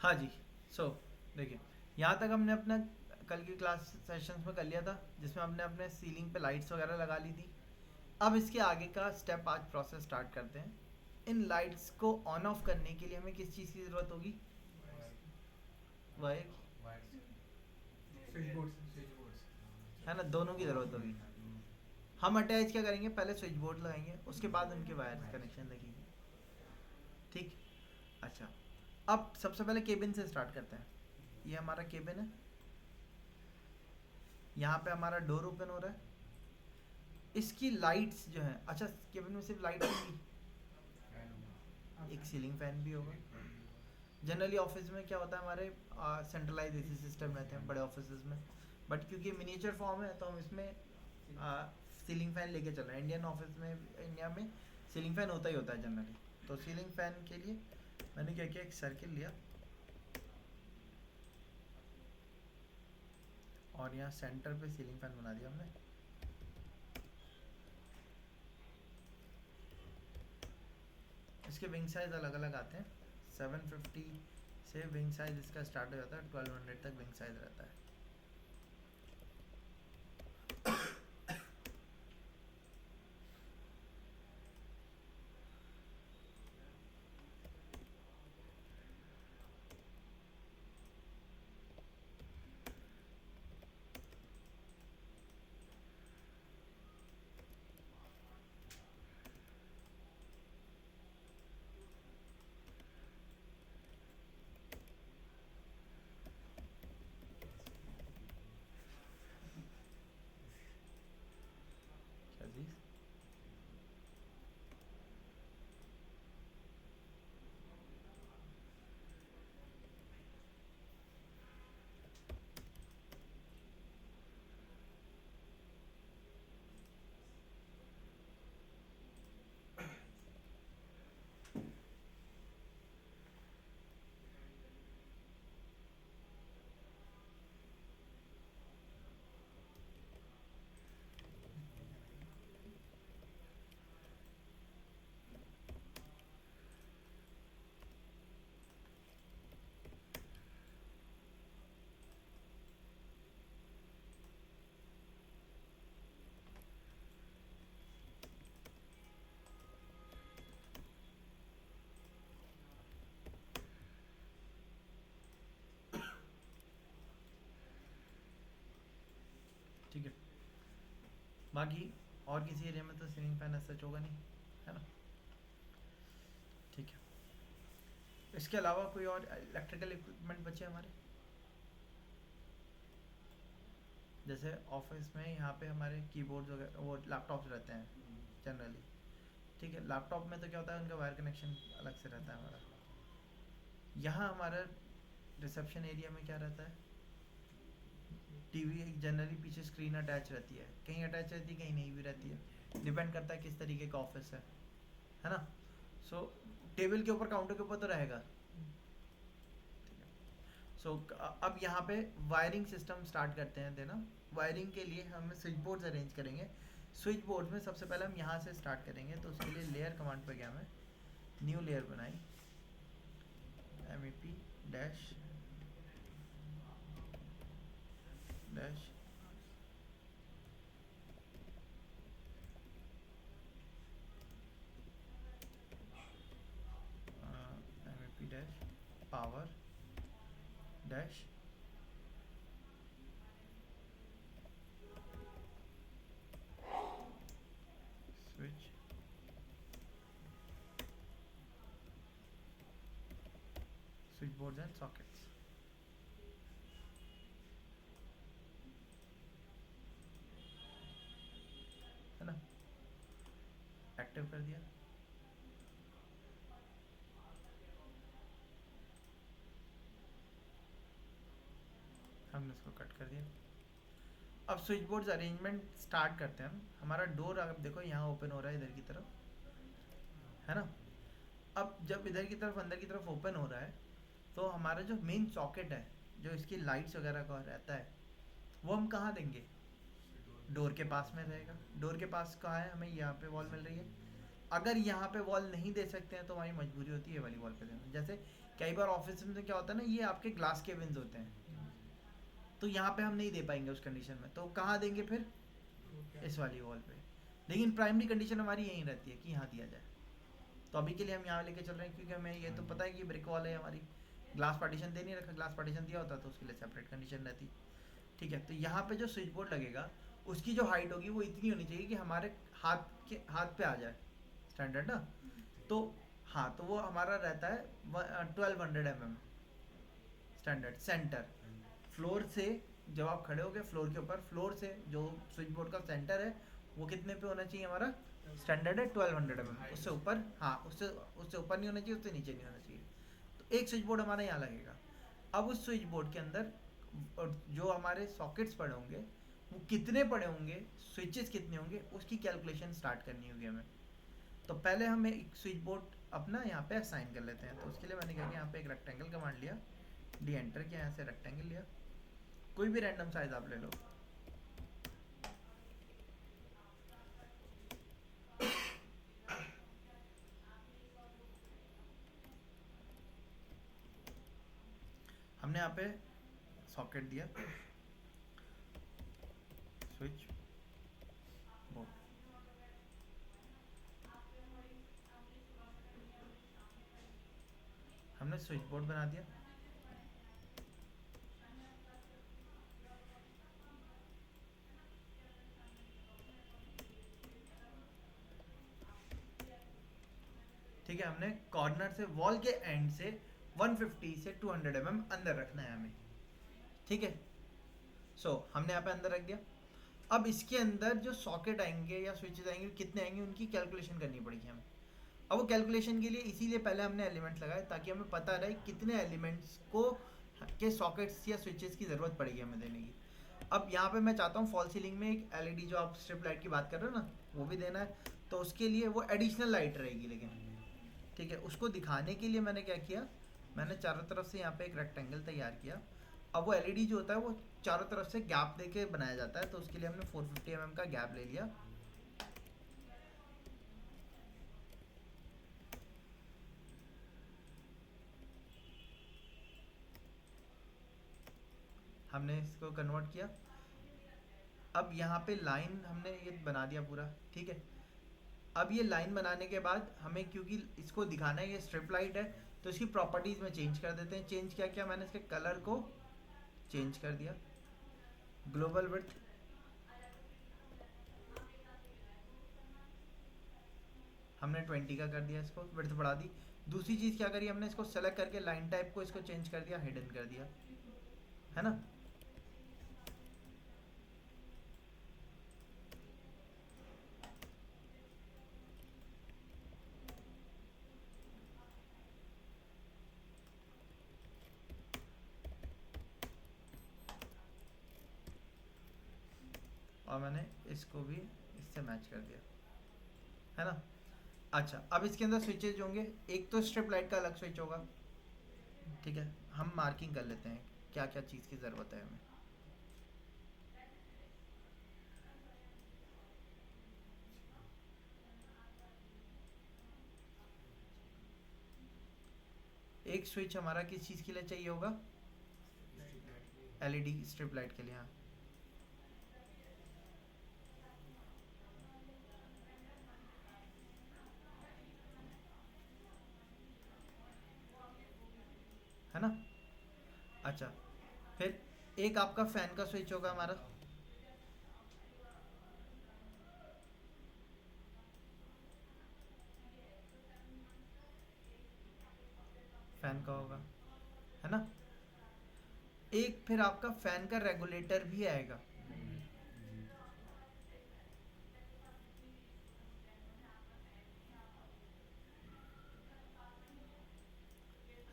हाँ जी। सो देखिए, यहाँ तक हमने अपना कल की क्लास सेशंस में कर लिया था, जिसमें हमने अपने सीलिंग पे लाइट्स वगैरह लगा ली थी। अब इसके आगे का स्टेप आज प्रोसेस स्टार्ट करते हैं। इन लाइट्स को ऑन ऑफ करने के लिए हमें किस चीज़ की ज़रूरत होगी? वायर की, स्विच बोर्ड्स है ना, दोनों की ज़रूरत होगी। हम अटैच क्या करेंगे, पहले स्विच बोर्ड लगाएंगे, उसके बाद उनके वायर कनेक्शन लगेंगे। ठीक। अच्छा, अब सबसे पहले केबिन से स्टार्ट करते हैं। ये हमारा केबिन है, यहाँ पे हमारा डोर ओपन हो रहा है। इसकी लाइट्स जो है, अच्छा केबिन में सिर्फ लाइट होंगी, एक सीलिंग फैन भी होगा। जनरली ऑफिस में क्या होता है, हमारे सेंट्रलाइज एसी सिस्टम रहते हैं बड़े ऑफिस में, बट क्योंकि मिनिएचर फॉर्म है तो हम इसमें सीलिंग फैन लेके चल रहे हैं। इंडियन ऑफिस में, इंडिया में सीलिंग फैन होता ही होता है जनरली। तो सीलिंग फैन के लिए मैंने क्या किया, एक सर्किल लिया और यहाँ सेंटर पे सीलिंग फैन बना दिया हमने। इसके विंग साइज अलग अलग आते हैं। 750 से विंग साइज इसका स्टार्ट हो जाता है, 1200 तक विंग साइज रहता है। क्या चीज़? ठीक है। बाकी और किसी एरिया में तो सीलिंग फैन ऐसा होगा नहीं, है ना। ठीक है। इसके अलावा कोई और इलेक्ट्रिकल इक्विपमेंट बचे हमारे? जैसे ऑफिस में यहाँ पे हमारे कीबोर्ड वगैरह, वो लैपटॉप्स रहते हैं जनरली। ठीक है, लैपटॉप में तो क्या होता है, उनका वायर कनेक्शन अलग से रहता है हमारा। यहाँ हमारा रिसेप्शन एरिया में क्या रहता है, टीवी जनरली पीछे स्क्रीन अटैच रहती है, कहीं अटैच रहती है कहीं नहीं भी रहती है, डिपेंड करता है किस तरीके का ऑफिस है ना। सो टेबल के ऊपर, काउंटर के ऊपर तो रहेगा। सो अब यहाँ पे वायरिंग सिस्टम स्टार्ट करते हैं देना। वायरिंग के लिए हम स्विच बोर्ड्स अरेंज करेंगे। स्विच बोर्ड में सबसे पहले हम यहाँ से स्टार्ट करेंगे, तो उसके लिए लेयर कमांड पे गया मैं, न्यू लेयर बनाई, MEP dash dash MEP dash power dash switch switch boards and sockets, है ना। एक्टिव कर दिया। हमने इसको कट कर दिया। अब स्विच बोर्ड्स अरेंजमेंट स्टार्ट करते हैं हम। हमारा डोर आप देखो यहाँ ओपन हो रहा है इधर की तरफ, है ना। अब जब इधर की तरफ, अंदर की तरफ ओपन हो रहा है, तो हमारा जो मेन सॉकेट है, जो इसकी लाइट्स वगैरह का रहता है, वो हम कहाँ देंगे? डोर के पास में रहेगा। डोर के पास कहाँ है, हमें यहाँ पे वॉल मिल रही है, अगर यहाँ पे वॉल नहीं दे सकते हैं तो हमारी मजबूरी होती है ये वाली वॉल पे देना। जैसे कई बार ऑफिस में तो क्या होता है ना, ये आपके ग्लास के विंस होते हैं, तो यहाँ पे हम नहीं दे पाएंगे उस कंडीशन में, तो कहाँ देंगे फिर, इस वाली वॉल पे। लेकिन प्राइमरी कंडीशन हमारी यही रहती है कि यहाँ दिया जाए। तो अभी के लिए हम यहाँ लेके चल रहे हैं क्योंकि हमें ये तो पता है कि ब्रिक वॉल है हमारी, ग्लास पार्टीशन दे नहीं रखा, ग्लास पार्टीशन दिया होता तो उसके लिए सेपरेट कंडीशन रहती। ठीक है, तो यहाँ पे जो स्विच बोर्ड लगेगा उसकी जो हाइट होगी वो इतनी होनी चाहिए कि हमारे हाथ पे आ जाए, स्टैंडर्ड ना। तो हाँ, तो वो हमारा रहता है 1200 mm स्टैंडर्ड सेंटर, फ्लोर से जब आप खड़े हो गए फ्लोर के ऊपर, फ्लोर से जो स्विच बोर्ड का सेंटर है वो कितने पे होना चाहिए हमारा, स्टैंडर्ड है 1200 mm, उससे ऊपर, हाँ उससे उससे ऊपर नहीं होना चाहिए, उससे नीचे नहीं होना चाहिए। तो एक स्विच बोर्ड हमारा यहाँ लगेगा। अब उस स्विच बोर्ड के अंदर जो हमारे सॉकेट्स पड़े होंगे वो कितने पड़े होंगे, स्विचेस कितने होंगे, उसकी कैलकुलेशन स्टार्ट करनी होगी हमें। तो पहले हमें एक स्विच बोर्ड अपना यहाँ पे असाइन कर लेते हैं। तो उसके लिए मैंने क्या किया, यहाँ पे एक रेक्टेंगल कमांड लिया, डी एंटर किया, यहाँ से रेक्टेंगल लिया, कोई भी रैंडम साइज आप ले लो। हमने यहाँ पे सॉकेट दिया, स्विच बोर्ड, हमने स्विच बोर्ड बना दिया। ठीक है, हमने कॉर्नर से वॉल के एंड से 150 से 200 mm अंदर रखना है हमें। ठीक है, हमने यहाँ पे अंदर रख दिया। अब इसके अंदर जो सॉकेट आएंगे या स्विचेस आएंगे कितने आएंगे उनकी कैलकुलेशन करनी पड़ेगी हमें। अब वो कैलकुलेशन के लिए इसीलिए पहले हमने एलिमेंट लगाए ताकि हमें पता रहे कितने एलिमेंट्स को के सॉकेट्स या स्विचेस की ज़रूरत पड़ेगी हमें देने की। अब यहाँ पे मैं चाहता हूँ फॉल सीलिंग में एक एलईडी, जो आप स्ट्रिप लाइट की बात कर रहे हो ना, वो भी देना है। तो उसके लिए वो एडिशनल लाइट रहेगी लेकिन, ठीक है, उसको दिखाने के लिए मैंने क्या किया, मैंने चारों तरफ से यहाँ पे एक रेक्टेंगल तैयार किया। अब वो एलईडी जो होता है वो चारों तरफ से गैप देके बनाया जाता है, तो उसके लिए हमने 450 mm का गैप ले लिया। हमने इसको कन्वर्ट किया। अब यहाँ पे लाइन हमने ये बना दिया पूरा, ठीक है। अब ये लाइन बनाने के बाद हमें, क्योंकि इसको दिखाना है ये स्ट्रिप लाइट है, तो इसकी प्रॉपर्टीज़ में चेंज कर देते हैं। चेंज क्या किया मैंने, इसके कलर को चेंज कर दिया, ग्लोबल विड्थ हमने 20 का कर दिया, इसको विड्थ बढ़ा दी। दूसरी चीज़ क्या करी हमने, इसको सेलेक्ट करके लाइन टाइप को इसको चेंज कर दिया, हिडन कर दिया, है ना। और मैंने इसको भी इससे मैच कर दिया, है ना। अच्छा, अब इसके अंदर स्विचेज होंगे, एक तो स्ट्रिप लाइट का अलग स्विच होगा, ठीक है। हम मार्किंग कर लेते हैं क्या क्या चीज़ की ज़रूरत है हमें। एक स्विच हमारा किस चीज़ के लिए चाहिए होगा, एलईडी स्ट्रिप लाइट के लिए, हाँ। है ना। अच्छा, फिर एक आपका फैन का स्विच होगा हमारा, फैन का होगा, है ना। एक फिर आपका फैन का रेगुलेटर भी आएगा,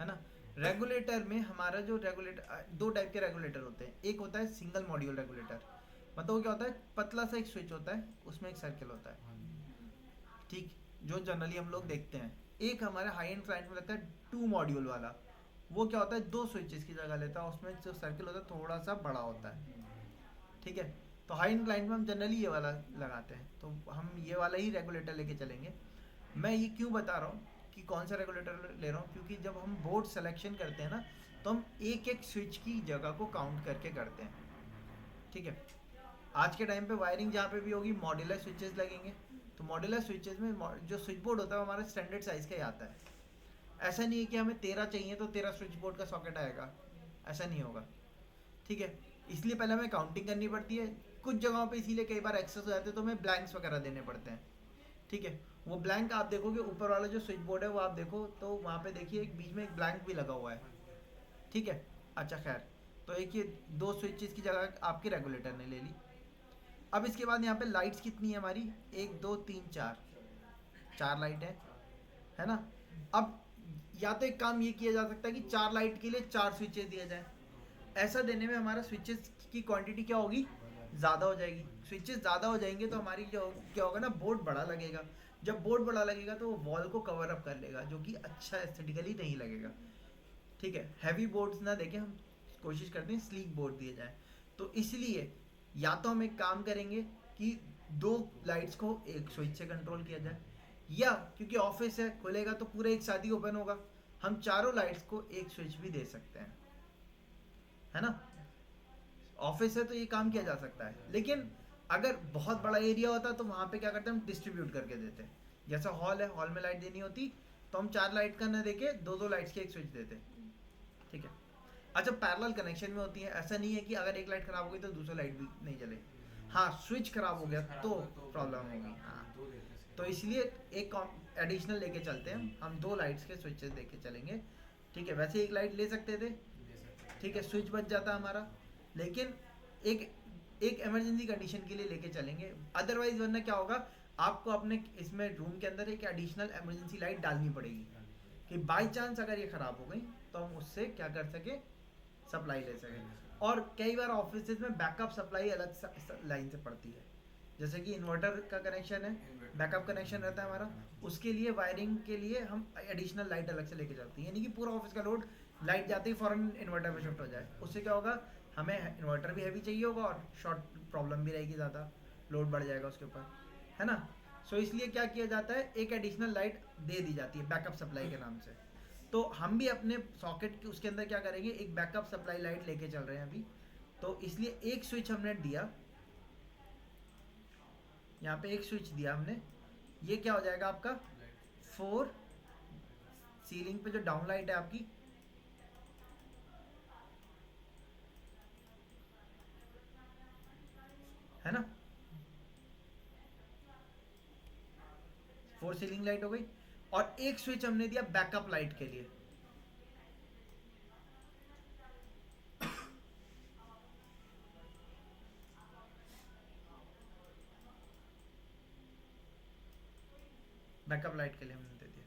है ना। रेगुलेटर में हमारा जो रेगुलेटर, दो टाइप के रेगुलेटर होते हैं। एक होता है सिंगल मॉड्यूल रेगुलेटर, मतलब वो क्या होता है, पतला सा एक स्विच होता है, उसमें एक सर्किल होता है, ठीक, जो जनरली हम लोग देखते हैं। एक हमारे हाई एंड क्लाइंट में लगता है 2 मॉड्यूल वाला, वो क्या होता है, 2 स्विचेस की जगह लेता है, उसमें जो सर्किल होता है थोड़ा सा बड़ा होता है, ठीक है। तो हाई एंड क्लाइंट में हम जनरली ये वाला लगाते हैं, तो हम ये वाला ही रेगुलेटर लेके चलेंगे। मैं ये क्यों बता रहा हूँ कि कौन सा रेगुलेटर ले रहा हूँ, क्योंकि जब हम बोर्ड सिलेक्शन करते हैं ना, तो हम एक एक स्विच की जगह को काउंट करके करते हैं, ठीक है। आज के टाइम पे वायरिंग जहाँ पे भी होगी मॉड्यूलर स्विचेस लगेंगे, तो मॉड्यूलर स्विचेस में जो स्विच बोर्ड होता है हमारा स्टैंडर्ड साइज़ का ही आता है। ऐसा नहीं है कि हमें 13 चाहिए तो 13 स्विच बोर्ड का सॉकेट आएगा, ऐसा नहीं होगा, ठीक है। इसलिए पहले हमें काउंटिंग करनी पड़ती है। कुछ जगहों पे इसीलिए कई बार एक्सेस हो जाते हैं तो हमें ब्लैंक्स वगैरह देने पड़ते हैं, ठीक है। वो ब्लैंक आप देखोगे ऊपर वाला जो स्विच बोर्ड है वो आप देखो तो वहाँ पे देखिए एक बीच में एक ब्लैंक भी लगा हुआ है, ठीक है। अच्छा खैर, तो एक ये दो स्विचेस की जगह आपके रेगुलेटर ने ले ली। अब इसके बाद यहाँ पे लाइट्स कितनी है हमारी, 1 2 3 4, 4 लाइट है ना। अब या तो एक काम ये किया जा सकता है कि 4 लाइट के लिए 4 स्विचेस दिया जाए। ऐसा देने में हमारा स्विचेस की क्वांटिटी क्या होगी, ज़्यादा हो जाएगी। स्विचेस ज़्यादा हो जाएंगे तो हमारी क्या होगा ना, बोर्ड बड़ा लगेगा। जब बोर्ड बड़ा लगेगा तो वो वॉल को कवर अप कर लेगा, जो कि अच्छा एस्थेटिकली नहीं लगेगा, ठीक है। हैवी बोर्ड्स ना देके हम कोशिश करते हैं स्लीक बोर्ड दिए जाए। तो इसलिए या तो हम एक काम करेंगे कि 2 लाइट्स को एक स्विच से कंट्रोल किया जाए, या क्योंकि ऑफिस है खुलेगा तो पूरे एक साथ ही ओपन होगा, हम चारों लाइट्स को एक स्विच भी दे सकते हैं, है ना। ऑफिस है तो ये काम किया जा सकता है। लेकिन अगर बहुत बड़ा एरिया होता तो वहाँ पे क्या करते हैं, हम डिस्ट्रीब्यूट करके देते। जैसा हॉल है, हॉल में लाइट देनी होती तो हम 4 लाइट का न देके 2 लाइट्स के एक स्विच देते, ठीक है। अच्छा, पैरेलल कनेक्शन में होती है, ऐसा नहीं है कि अगर एक लाइट खराब हो गई तो दूसरा लाइट भी नहीं जले। हाँ, स्विच खराब हो गया तो प्रॉब्लम होगी, हाँ। तो इसलिए एक एडिशनल लेके चलते हैं हम, 2 लाइट्स के स्विचेस लेके चलेंगे, ठीक है। वैसे एक लाइट ले सकते थे, ठीक है, स्विच बच जाता हमारा। लेकिन एक एक इमरजेंसी कंडीशन के लिए लेके चलेंगे, अदरवाइज वरना क्या होगा, आपको अपने इसमें रूम के अंदर एक एडिशनल इमरजेंसी लाइट डालनी पड़ेगी कि बाई चांस अगर ये ख़राब हो गई तो हम उससे क्या कर सके, सप्लाई ले सकें। और कई बार ऑफिस में बैकअप सप्लाई अलग लाइन से पड़ती है, जैसे कि इन्वर्टर का कनेक्शन है, बैकअप कनेक्शन रहता है हमारा, उसके लिए वायरिंग के लिए हम एडिशनल लाइट अलग से लेके चलते हैं, यानी कि पूरा ऑफिस का लोड लाइट जाते ही फ़ौरन इन्वर्टर पे शिफ्ट हो जाए। उससे क्या होगा, हमें इन्वर्टर भी हैवी चाहिए होगा और शॉर्ट प्रॉब्लम भी रहेगी, ज़्यादा लोड बढ़ जाएगा उसके ऊपर, है ना। सो इसलिए क्या किया जाता है, एक एडिशनल लाइट दे दी जाती है बैकअप सप्लाई के नाम से। तो हम भी अपने सॉकेट के उसके अंदर क्या करेंगे, एक बैकअप सप्लाई लाइट लेके चल रहे हैं अभी। तो इसलिए एक स्विच हमने दिया, यहाँ पे एक स्विच दिया हमने, ये क्या हो जाएगा आपका 4 सीलिंग पे जो डाउन लाइट है आपकी, है ना, 4 सीलिंग लाइट हो गई। और एक स्विच हमने दिया बैकअप लाइट के लिए, बैकअप लाइट के लिए हमने दे दिया।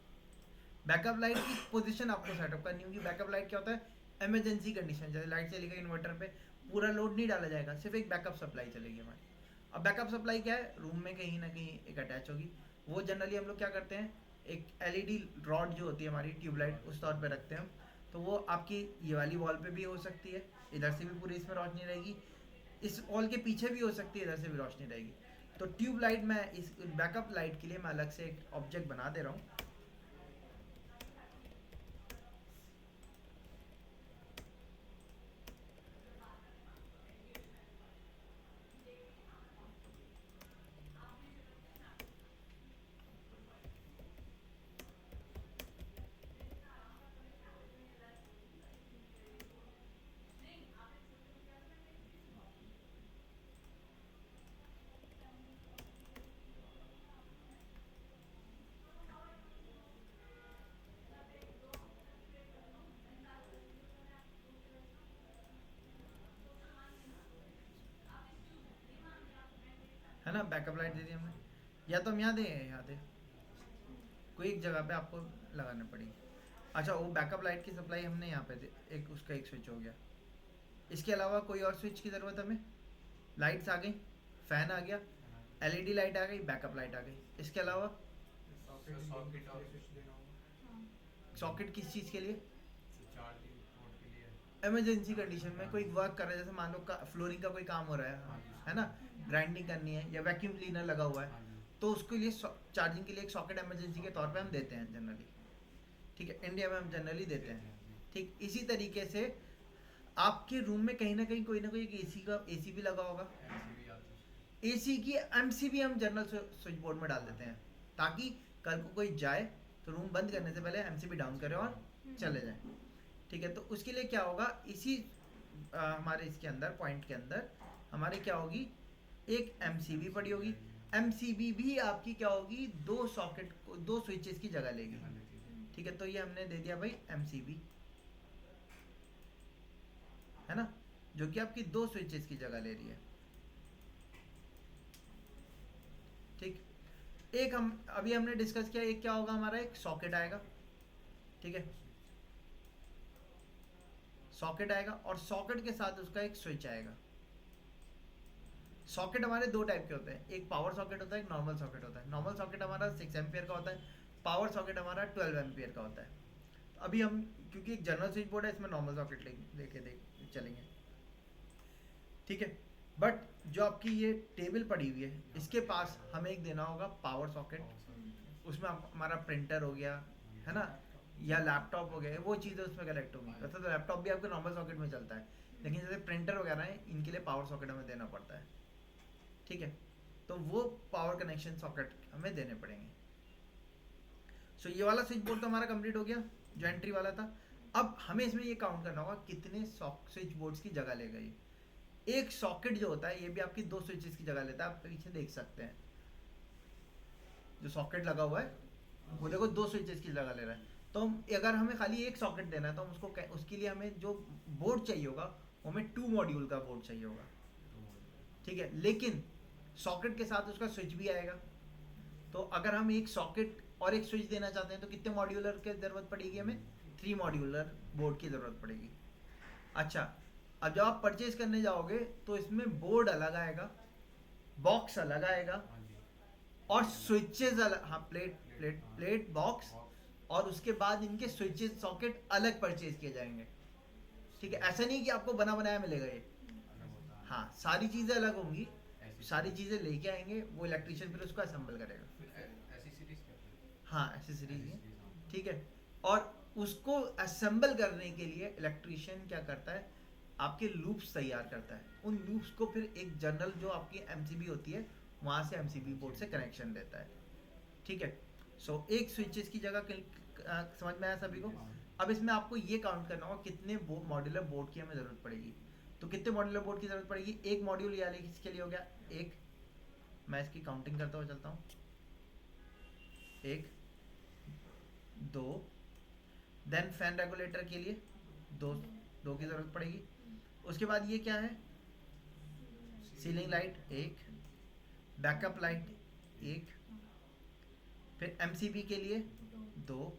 बैकअप लाइट की पोजीशन आपको सेटअप करनी होगी। बैकअप लाइट क्या होता है, इमरजेंसी कंडीशन, जैसे लाइट चली गई इन्वर्टर पे, पूरा लोड नहीं डाला जाएगा, सिर्फ एक बैकअप सप्लाई चलेगी हमारी। अब बैकअप सप्लाई क्या है, रूम में कहीं ना कहीं एक अटैच होगी। वो जनरली हम लोग क्या करते हैं, एक एलईडी रॉड जो होती है हमारी ट्यूबलाइट, उस तौर पे रखते हैं हम। तो वो आपकी ये वाली वॉल पे भी हो सकती है, इधर से भी पूरी इसमें रोशनी रहेगी, इस वॉल के पीछे भी हो सकती है, इधर से भी रोशनी रहेगी। तो ट्यूबलाइट मैं इस बैकअप लाइट के लिए मैं अलग से एक ऑब्जेक्ट बना दे रहा हूँ। है ना, बैकअप लाइट दे दी हमने, या तो हम यहाँ दें या यहाँ दें, कोई एक जगह पे आपको लगाना पड़ेगी। अच्छा, वो बैकअप लाइट की सप्लाई हमने यहाँ पे दे, एक उसका एक स्विच हो गया। इसके अलावा कोई और स्विच की ज़रूरत हमें, लाइट्स आ गई, फैन आ गया, एलईडी लाइट आ गई, बैकअप लाइट आ गई। इसके अलावा सॉकेट और स्विच देना होगा। सॉकेट किस चीज़ के लिए, चार्जिंग पोर्ट के लिए। इमरजेंसी कंडीशन में कोई वर्क कर रहा है, जैसे मान लो फ्लोरिंग का कोई काम हो रहा है ना, ग्राइंडिंग करनी है या वैक्यूम क्लीनर लगा हुआ है, तो उसके लिए चार्जिंग के लिए एक सॉकेट इमरजेंसी के तौर पे हम देते हैं जनरली, ठीक है, इंडिया में हम जनरली देते हैं। ठीक इसी तरीके से आपके रूम में कहीं ना कहीं कोई ना कोई एक एसी भी लगा होगा, एसी की एमसीबी हम जनरल स्विच बोर्ड में डाल देते हैं, ताकि कल को कोई जाए तो रूम बंद करने से पहले एमसीबी डाउन करे और चले जाए। ठीक है, तो उसके लिए क्या होगा, इसी हमारे इसके अंदर पॉइंट के अंदर हमारे क्या होगी, एक एमसीबी पड़ी होगी। एमसीबी भी आपकी क्या होगी, दो सॉकेट को, दो स्विचेस की जगह लेगी। ठीक है, तो ये हमने दे दिया भाई एमसीबी, है ना, जो कि आपकी दो स्विचेस की जगह ले रही है। ठीक, एक हम अभी हमने डिस्कस किया, एक क्या होगा हमारा, एक सॉकेट आएगा। ठीक है, सॉकेट आएगा और सॉकेट के साथ उसका एक स्विच आएगा। सॉकेट हमारे दो टाइप के होते हैं, एक पावर सॉकेट होता है, एक नॉर्मल सॉकेट होता है। नॉर्मल सॉकेट हमारा 6 एम्पियर का होता है, पावर सॉकेट हमारा 12 एम्पियर का होता है। अभी हम क्योंकि एक जनरल स्विच बोर्ड है, इसमें नॉर्मल सॉकेट लेके देख चलेंगे। ठीक है, बट जो आपकी ये टेबल पड़ी हुई है, इसके पास हमें एक देना होगा पावर सॉकेट। उसमें हमारा प्रिंटर हो गया, है ना, या लैपटॉप हो गया, वो चीज़ें उसमें कनेक्ट होंगी। वैसे तो लैपटॉप भी आपके नॉर्मल सॉकेट में चलता है, लेकिन जैसे प्रिंटर वगैरह है, इनके लिए पावर सॉकेट हमें देना पड़ता है। ठीक है, तो वो पावर कनेक्शन सॉकेट हमें देने पड़ेंगे। सो ये वाला स्विच बोर्ड तो हमारा कंप्लीट हो गया, जो एंट्री वाला था। अब हमें इसमें ये काउंट करना होगा कितने स्विच बोर्ड्स की जगह लेगा ये। एक सॉकेट जो होता है, ये भी आपकी दो स्विचेस की जगह लेता है। आप पीछे देख सकते हैं, जो सॉकेट लगा हुआ है वो देखो दो स्विचेस की जगह ले रहा है। तो अगर हमें खाली एक सॉकेट देना है, तो हम उसके लिए हमें जो बोर्ड चाहिए होगा, वो हमें 2 मॉड्यूल का बोर्ड चाहिए होगा। ठीक है, लेकिन सॉकेट के साथ उसका स्विच भी आएगा। तो अगर हम एक सॉकेट और एक स्विच देना चाहते हैं, तो कितने मॉड्यूलर की ज़रूरत पड़ेगी हमें, 3 मॉड्यूलर बोर्ड की ज़रूरत पड़ेगी। अच्छा, अब जब आप परचेज करने जाओगे तो इसमें बोर्ड अलग आएगा, बॉक्स अलग आएगा, और स्विचेस अलग, हाँ, प्लेट बॉक्स, और उसके बाद इनके स्विचेस सॉकेट अलग परचेज किए जाएंगे। ठीक है, ऐसा नहीं कि आपको बना बनाया मिलेगा ये, हाँ, सारी चीज़ें अलग होंगी, सारी चीज़ें लेके आएंगे, वो इलेक्ट्रीशियन फिर उसको असेंबल करेगा। हाँ, एसेसरीज है। ठीक है, और उसको असेंबल करने के लिए इलेक्ट्रीशियन क्या करता है, आपके लूप्स तैयार करता है। उन लूप्स को फिर एक जनरल जो आपकी एमसीबी होती है, वहाँ से एमसीबी बोर्ड से कनेक्शन देता है। ठीक है, सो एक स्विचेस की जगह समझ में आया सभी को। अब इसमें आपको ये काउंट करना होगा कितने मॉड्यूलर बोर्ड की हमें ज़रूरत पड़ेगी। तो कितने मॉड्यूलर बोर्ड की ज़रूरत पड़ेगी, एक मॉड्यूल या इसके लिए हो गया एक, मैं इसकी काउंटिंग करता हुआ चलता हूँ, 1 2, देन फैन रेगुलेटर के लिए दो की ज़रूरत पड़ेगी। उसके बाद ये क्या है, सीलिंग लाइट 1, बैकअप लाइट 1, फिर एमसीबी के लिए 2,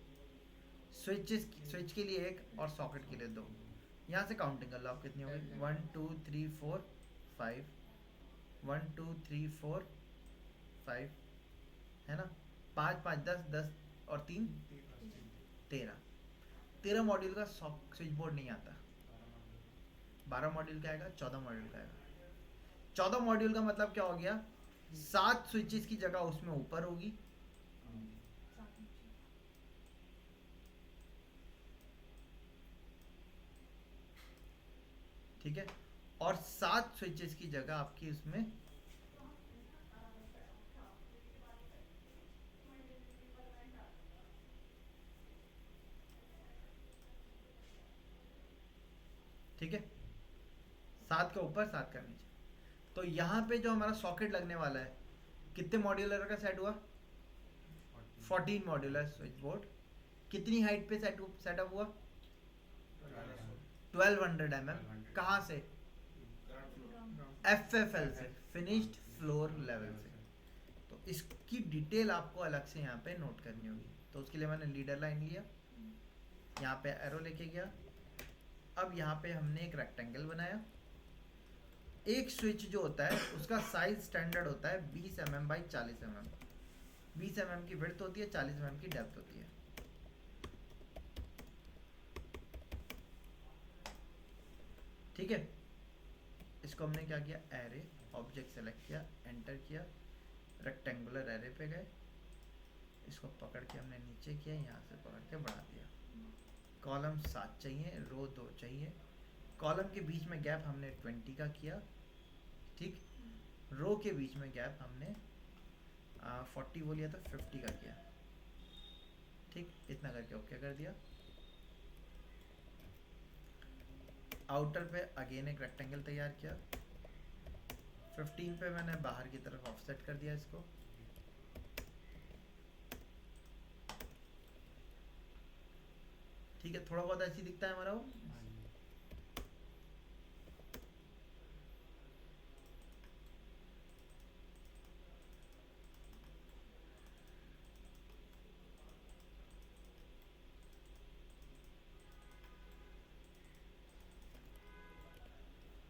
स्विच के लिए 1, और सॉकेट के लिए 2। यहाँ से काउंटिंग कर लो आप कितनी होगी, 1 2 3 4 5, 1 2 3 4 5, है ना, 5 5 10 10 और 3 13 मॉड्यूल का स्विच बोर्ड नहीं आता। 12 मॉड्यूल का आएगा, 14 मॉड्यूल का आएगा। 14 मॉड्यूल का मतलब क्या हो गया, 7 स्विचेस की जगह उसमें ऊपर होगी, ठीक है, और 7 स्विचेस की जगह आपकी उसमें ठीक है, 7 का ऊपर 7 का नीचे। तो यहाँ पे जो हमारा सॉकेट लगने वाला है, कितने मॉड्यूलर का सेट हुआ, 14 मॉड्यूलर स्विच बोर्ड। कितनी हाइट पे सेटअप हुआ, 1200 mm। कहाँ से, FFL से, फिनिश्ड फ्लोर लेवल से। तो इसकी डिटेल आपको अलग से यहाँ पे नोट करनी होगी। तो उसके लिए मैंने लीडर लाइन लिया, यहाँ पे एरो लेके गया। अब यहाँ पे हमने एक रेक्टेंगल बनाया। एक स्विच जो होता है उसका साइज स्टैंडर्ड होता है 20 mm बाई 40 mm। 20 mm की विड्थ होती है, 40 mm की डेप्थ होती है। ठीक है, इसको हमने क्या किया, एरे ऑब्जेक्ट सेलेक्ट किया, एंटर किया, रेक्टेंगुलर एरे पे गए, इसको पकड़ के हमने नीचे किया, यहाँ से पकड़ के बढ़ा दिया। कॉलम 7 चाहिए, रो 2 चाहिए। कॉलम के बीच में गैप हमने 20 का किया, ठीक। रो के बीच में गैप हमने 40 बोलिए तो 50 का किया, ठीक। इतना करके ओके कर दिया। आउटर पे अगेन एक रेक्टेंगल तैयार किया। 15 पे मैंने बाहर की तरफ ऑफसेट कर दिया इसको। ठीक है, थोड़ा बहुत ऐसे ही दिखता है हमारा वो।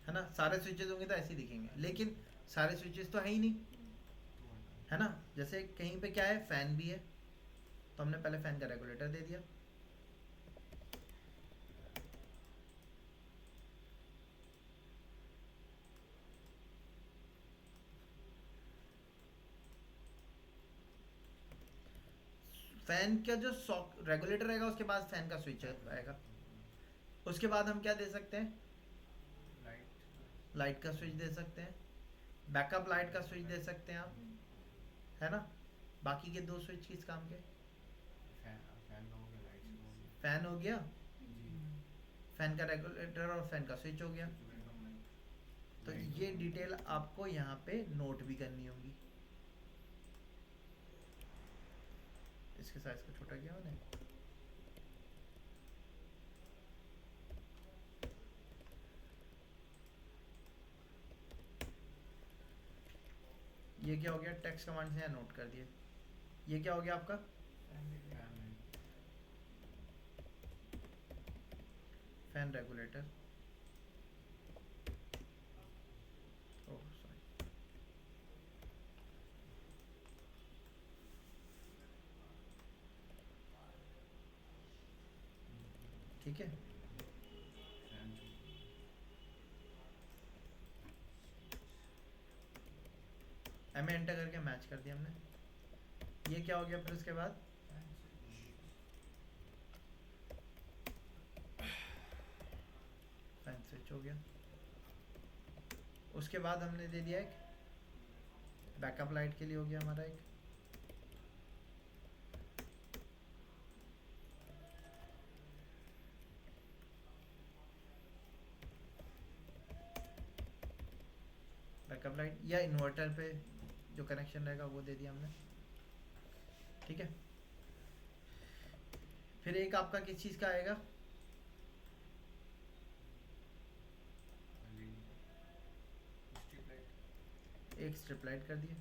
है ना, सारे स्विचेस होंगे तो ऐसे ही दिखेंगे, लेकिन सारे स्विचेस तो है ही नहीं, है ना। जैसे कहीं पे क्या है, फैन भी है, तो हमने पहले फैन का रेगुलेटर दे दिया। फैन का जो रेगुलेटर रहेगा, उसके बाद फैन का स्विच आएगा। उसके बाद हम क्या दे सकते हैं, लाइट का स्विच दे सकते हैं, बैकअप लाइट का स्विच दे सकते हैं आप, है ना। बाकी के 2 स्विच किस काम के, फैन हो गया, फैन का रेगुलेटर और फैन का स्विच हो गया। तो ये डिटेल आपको यहाँ पे नोट भी करनी होगी। इसके साइज को छोटा किया मैंने। ये क्या हो गया, टेक्स्ट कमांड से यहाँ नोट कर दिए। ये क्या हो गया आपका, फैन रेगुलेटर। ओह सॉरी, ठीक है। एम एंटर करके मैच कर दिया हमने। ये क्या हो गया फिर उसके बाद, फैन स्विच हो गया। उसके बाद हमने दे दिया एक बैकअप लाइट के लिए, हो गया हमारा एक। बैकअप लाइट या इन्वर्टर पे जो कनेक्शन रहेगा वो दे दिया हमने, ठीक है। फिर एक आपका किस चीज़ का आएगा, एक स्ट्रिप लाइट कर दिया।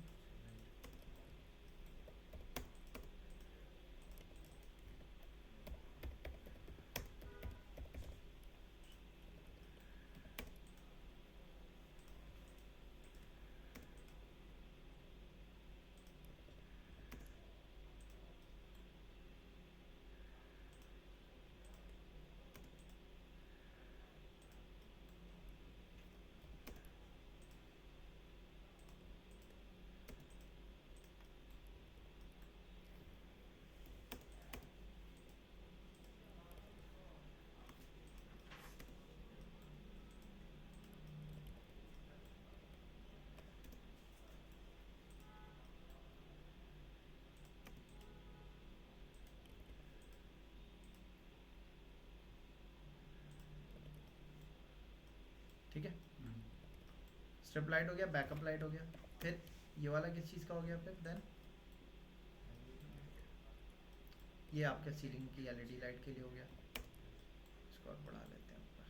ठीक है, स्ट्रिप लाइट हो गया, बैकअप लाइट हो गया। फिर ये वाला किस चीज़ का हो गया, फिर देन ये आपके सीलिंग की एलईडी लाइट के लिए हो गया। इसको और बढ़ा लेते हैं ऊपर।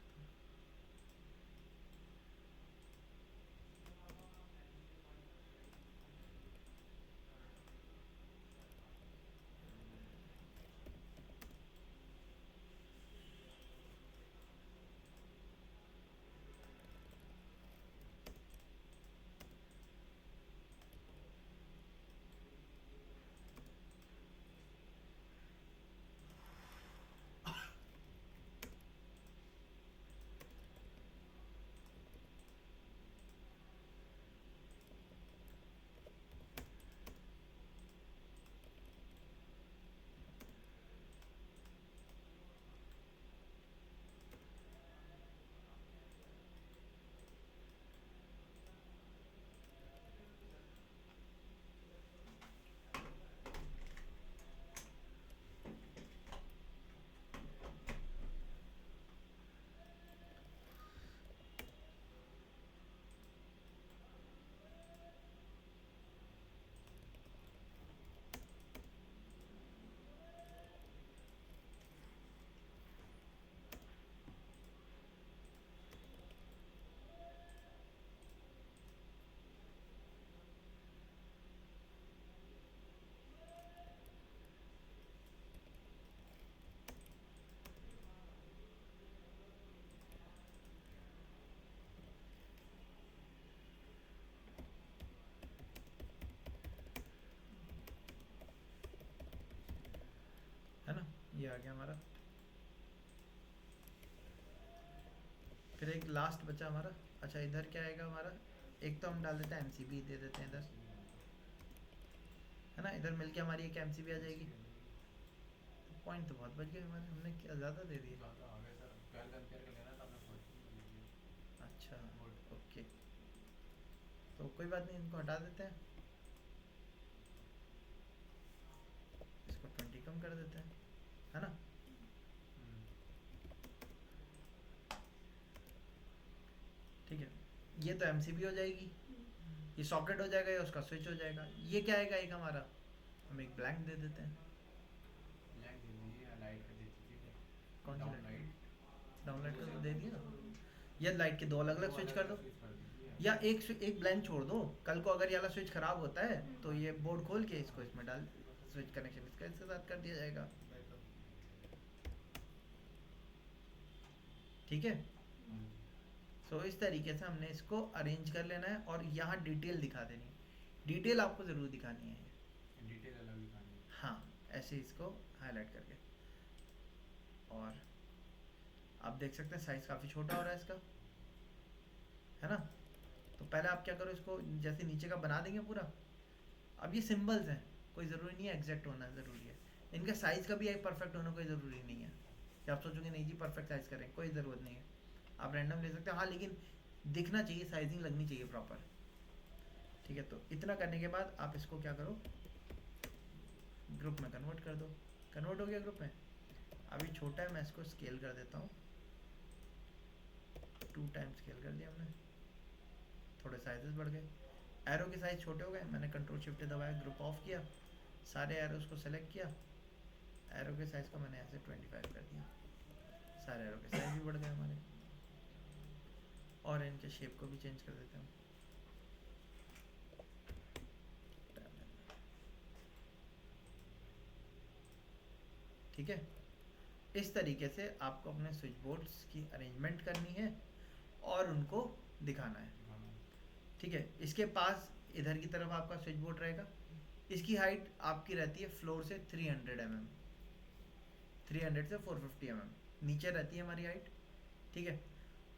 आ गया हमारा। फिर एक लास्ट बचा हमारा। अच्छा इधर क्या आएगा हमारा, एक तो हम डाल देते हैं एमसीबी दे देते हैं इधर, है ना, इधर मिलके हमारी एक एमसीबी आ जाएगी। पॉइंट तो बहुत बच गए हमारे, हमने क्या ज़्यादा दे दिए। ज़्यादा आ गए सर, 12 एम्पियर का लेना था आपने 14 दे दिया। अच्छा वोल्ट। ओके, तो कोई बात नहीं, इनको हटा देते हैं, इसको 20 कम कर देते हैं, है ना। ठीक है, ये तो एमसीबी हो जाएगी, ये सॉकेट हो जाएगा, ये उसका स्विच हो जाएगा। ये क्या आएगा एक हमारा, हम एक ब्लैंक दे देते हैं। ब्लैक दे दीजिए या लाइट का दे दीजिए। कौन सी डाउन लाइट, लाइट। डाउनलाइट का दे दिया, या लाइट के दो अलग अलग स्विच कर दो, स्विच कर दीजिए। या एक ब्लैंक छोड़ दो। कल को अगर ये वाला स्विच खराब होता है तो ये बोर्ड खोल के इसको इसमें डाल, स्विच कनेक्शन इसका इसके साथ कर दिया जाएगा। ठीक है, सो इस तरीके से हमने इसको अरेंज कर लेना है, और यहाँ डिटेल दिखा देनी, डिटेल आपको ज़रूर दिखानी है, डिटेल अलग दिखानी है। हाँ ऐसे इसको हाईलाइट करके। और आप देख सकते हैं साइज़ काफ़ी छोटा हो रहा है इसका, है ना। तो पहले आप क्या करो, इसको जैसे नीचे का बना देंगे पूरा। अब ये सिंबल्स हैं, कोई ज़रूरी नहीं है एग्जैक्ट होना ज़रूरी है, इनका साइज़ का भी एक परफेक्ट होना कोई ज़रूरी नहीं है कि आप सोचोगे नहीं जी परफेक्ट साइज़ करें, कोई ज़रूरत नहीं है, आप रैंडम ले सकते हो। हाँ लेकिन दिखना चाहिए, साइजिंग लगनी चाहिए प्रॉपर। ठीक है, तो इतना करने के बाद आप इसको क्या करो, ग्रुप में कन्वर्ट कर दो। कन्वर्ट हो गया ग्रुप में। अभी छोटा है, मैं इसको स्केल कर देता हूँ, 2 टाइम्स स्केल कर दिया हमने, थोड़े साइजेस बढ़ गए, एरो के साइज छोटे हो गए। मैंने कंट्रोल शिफ्ट दबाया, ग्रुप ऑफ किया, सारे एरोस को सेलेक्ट किया, एरो के साइज को मैंने ऐसे 25 कर दिया, सारे एरो के साइज भी बढ़ गए हमारे। और इनके शेप को भी चेंज कर देते हैं। ठीक है, इस तरीके से आपको अपने स्विच बोर्ड्स की अरेंजमेंट करनी है और उनको दिखाना है। ठीक है, इसके पास इधर की तरफ आपका स्विच बोर्ड रहेगा, इसकी हाइट आपकी रहती है फ्लोर से 300 mm, 300 से 450 mm नीचे रहती है हमारी हाइट। ठीक है,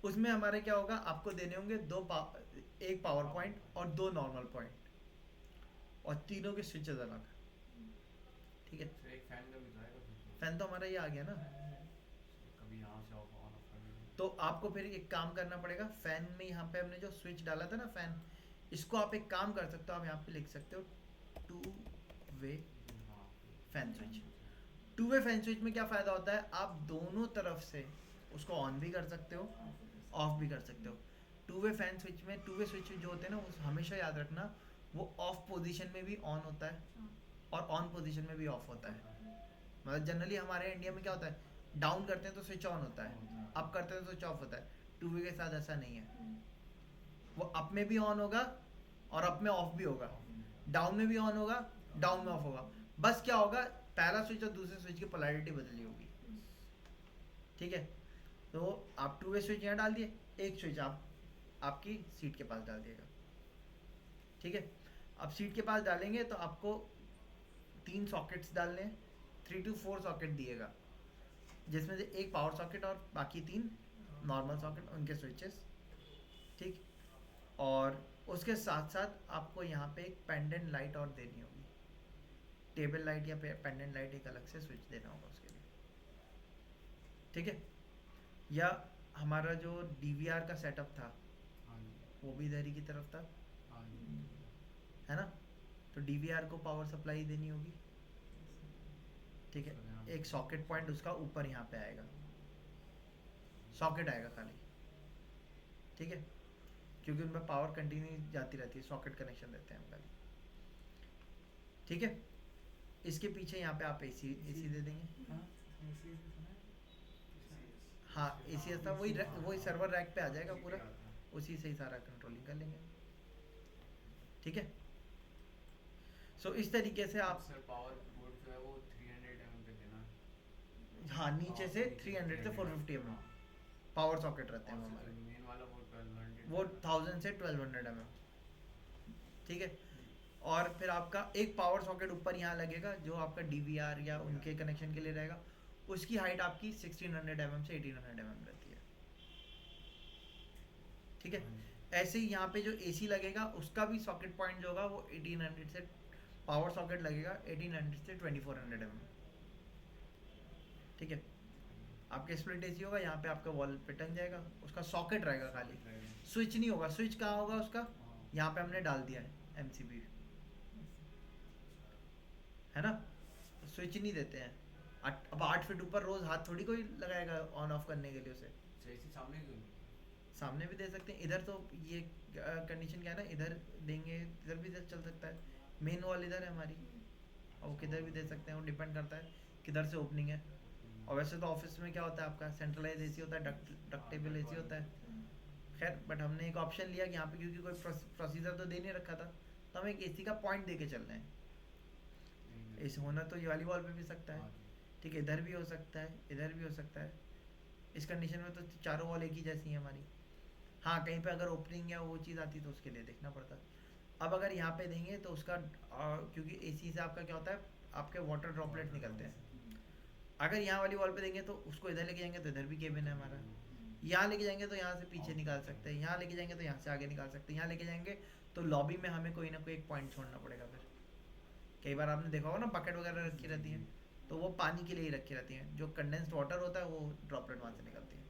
उसमें हमारे क्या होगा, आपको देने होंगे एक पावर पॉइंट और 2 नॉर्मल पॉइंट, और तीनों के स्विचेस अलग। ठीक है, फिर एक फैन का भी तो आएगा फिर तो। फैन तो हमारा ये आ गया ना, कभी यहाँ से ऑफ ऑन ऑफ कर दीजिए। तो आपको फिर एक काम करना पड़ेगा, फैन में यहाँ पे हमने जो स्विच डाला था ना फैन, इसको आप एक काम कर सकते हो, आप यहाँ पे लिख सकते हो 2 वे हाँ। Fan switch. 2 वे फैन स्विच में क्या फ़ायदा होता है, आप दोनों तरफ से उसको ऑन भी कर सकते हो, ऑफ भी कर सकते हो। 2 वे फैन स्विच में, 2 वे स्विच जो होते हैं ना, वो हमेशा याद रखना वो ऑफ पोजीशन में भी ऑन होता है और ऑन पोजीशन में भी ऑफ होता है। मतलब जनरली हमारे इंडिया में क्या होता है, डाउन करते हैं तो स्विच ऑन होता है, अप करते हैं तो स्विच ऑफ होता है। 2 वे के साथ ऐसा नहीं है, वो अप में भी ऑन होगा और अप में ऑफ भी होगा, डाउन में भी ऑन होगा, डाउन में ऑफ होगा। बस क्या होगा, पहला स्विच और दूसरे स्विच की पोलैरिटी बदली होगी। ठीक है, तो आप 2 वे स्विच यहाँ डाल दिए, एक स्विच आप आपकी सीट के पास डाल दिएगा। ठीक है, अब सीट के पास डालेंगे तो आपको 3 सॉकेट्स डालने हैं, 3 to 4 सॉकेट दिएगा, जिसमें से एक पावर सॉकेट और बाकी 3 नॉर्मल सॉकेट, उनके स्विचेस। ठीक, और उसके साथ साथ आपको यहाँ पे एक पेंडेंट लाइट और देनी होगी, टेबल लाइट या पेंडेंट लाइट एक अलग से स्विच देना होगा उसके लिए। ठीक है, या हमारा जो DVR का सेटअप था वो भी इधर ही की तरफ था, है ना, तो DVR को पावर सप्लाई देनी होगी। ठीक है, एक सॉकेट पॉइंट उसका ऊपर यहाँ पे आएगा, सॉकेट आएगा खाली। ठीक है, क्योंकि उनमें पावर कंटिन्यू जाती रहती है, सॉकेट कनेक्शन देते हैं हम खाली। ठीक है, इसके पीछे यहाँ पे आप AC दे देंगे। हाँ ACS था, वही सर्वर रैक पे आ जाएगा पूरा, उसी से ही सारा कंट्रोलिंग कर लेंगे। ठीक है, सो इस तरीके से आप सर पावर बोर्ड जो है वो 300 mm पे देना है। हाँ नीचे से 300 से 450 mm पावर सॉकेट रहते हैं वो हमारे, मेन वाला वो 1200 वो 1000 से 1200 mm। ठीक है, और फिर आपका एक पावर सॉकेट ऊपर यहाँ लगेगा जो आपका DVR या उनके कनेक्शन के लिए रहेगा, उसकी हाइट आपकी 1600 mm से 1800 mm रहती है। ठीक है। हाँ जी। ऐसे ही यहाँ पे जो एसी लगेगा उसका भी सॉकेट पॉइंट जो होगा वो 1800 से, पावर सॉकेट लगेगा 1800 से 2400 mm। ठीक है। आपके स्प्लिट एसी होगा, यहाँ पे आपका वॉल पे टंग जाएगा, उसका सॉकेट रहेगा खाली, सॉकेट रहेगा। स्विच नहीं होगा। स्विच कहाँ होगा उसका, हाँ। यहाँ पे हमने डाल दिया है एमसीबी, है ना। स्विच नहीं देते हैं। अब 8 फीट ऊपर रोज हाथ थोड़ी कोई लगाएगा ऑन ऑफ करने के लिए उसे। अच्छा, इसी सामने क्यों नहीं? सामने भी दे सकते हैं, इधर तो ये कंडीशन क्या है ना, इधर देंगे इधर भी चल सकता है। मेन वॉल इधर है हमारी, और वो किधर भी दे सकते हैं, वो डिपेंड करता है किधर से ओपनिंग है। और वैसे तो ऑफिस में क्या होता है आपका, सेंट्रलाइज एसी होता है, डक्टेबल एसी होता है। खैर बट हमने एक ऑप्शन लिया कि यहाँ पे क्योंकि कोई प्रोसीजर तो दे नहीं रखा था, तो हम एक एसी का पॉइंट दे के चल रहे हैं। ऐसे होना तो ये वाली वॉल पे भी सकता है। ठीक है, इधर भी हो सकता है, इधर भी हो सकता है। इस कंडीशन में तो चारों वॉल एक ही जैसी है हमारी। हाँ, कहीं पे अगर ओपनिंग या वो चीज़ आती तो उसके लिए देखना पड़ता। अब अगर यहाँ पे देंगे तो उसका क्योंकि एसी से आपका क्या होता है, आपके वाटर ड्रॉपलेट निकलते हैं। अगर यहाँ वाली वॉल पे देंगे तो उसको इधर लेके जाएंगे तो इधर भी केबिन है हमारा। यहाँ लेके जाएंगे तो यहाँ से पीछे निकाल सकते हैं, यहाँ लेके जाएंगे तो यहाँ से आगे निकाल सकते हैं, यहाँ लेके जाएंगे तो लॉबी में हमें कोई ना कोई एक पॉइंट छोड़ना पड़ेगा। फिर कई बार आपने देखा होगा ना, बकेट वगैरह रखी रहती है, तो वो पानी के लिए ही रखी रहती हैं। जो कंडेंस्ड वाटर होता है वो ड्रॉपलेट वहाँ से निकलती है।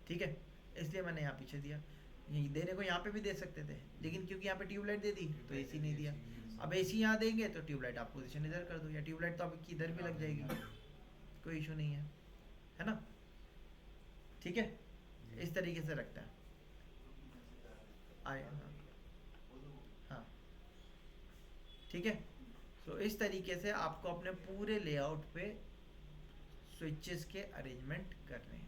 ठीक है, इसलिए मैंने यहाँ पीछे दिया। ये देने को यहाँ पे भी दे सकते थे, लेकिन क्योंकि यहाँ पे ट्यूबलाइट दे दी तो एसी नहीं दिया। अब एसी यहाँ देंगे तो ट्यूबलाइट आप पोजीशन इधर कर दो, या ट्यूबलाइट तो आपकी इधर भी लग जाएगी, कोई इशू नहीं है ना। ठीक है, इस तरीके से रखता है। आए हाँ, हाँ ठीक है। तो इस तरीके से आपको अपने पूरे लेआउट पे स्विचेस के अरेंजमेंट करने हैं।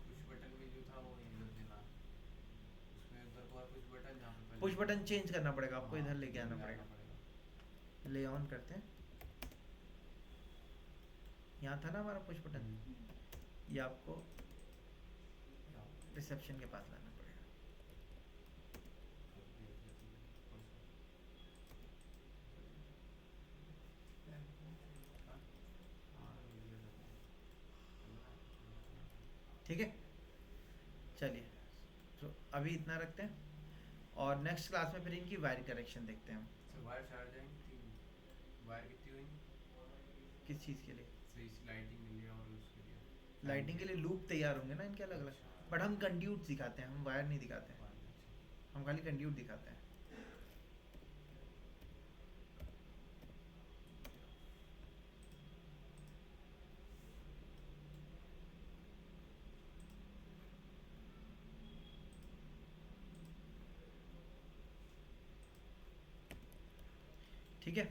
पुश बटन भी जो था वो इधर देना, उसमें उधर को पुश बटन जहाँ पे पहले पुश बटन चेंज करना पड़ेगा आपको, हाँ, इधर लेके आना इधर पड़ेगा। ले ऑन करते हैं, यहाँ था ना हमारा पुश बटन, ये आपको रिसेप्शन के पास लाना पड़ेगा। ठीक है, चलिए तो अभी इतना रखते हैं, और नेक्स्ट क्लास में फिर इनकी वायर करेक्शन देखते हैं हम। वायर चार्ज जाएंगे, वायर कितनी हुई? किस चीज़ के लिए? इस लाइटिंग के लिए और उसके लिए लाइटिंग के लिए लूप तैयार होंगे ना इनके अलग अलग, बट हम कंड्यूट दिखाते हैं, हम वायर नहीं दिखाते हैं, हम खाली कंड्यूट दिखाते हैं। ठीक है।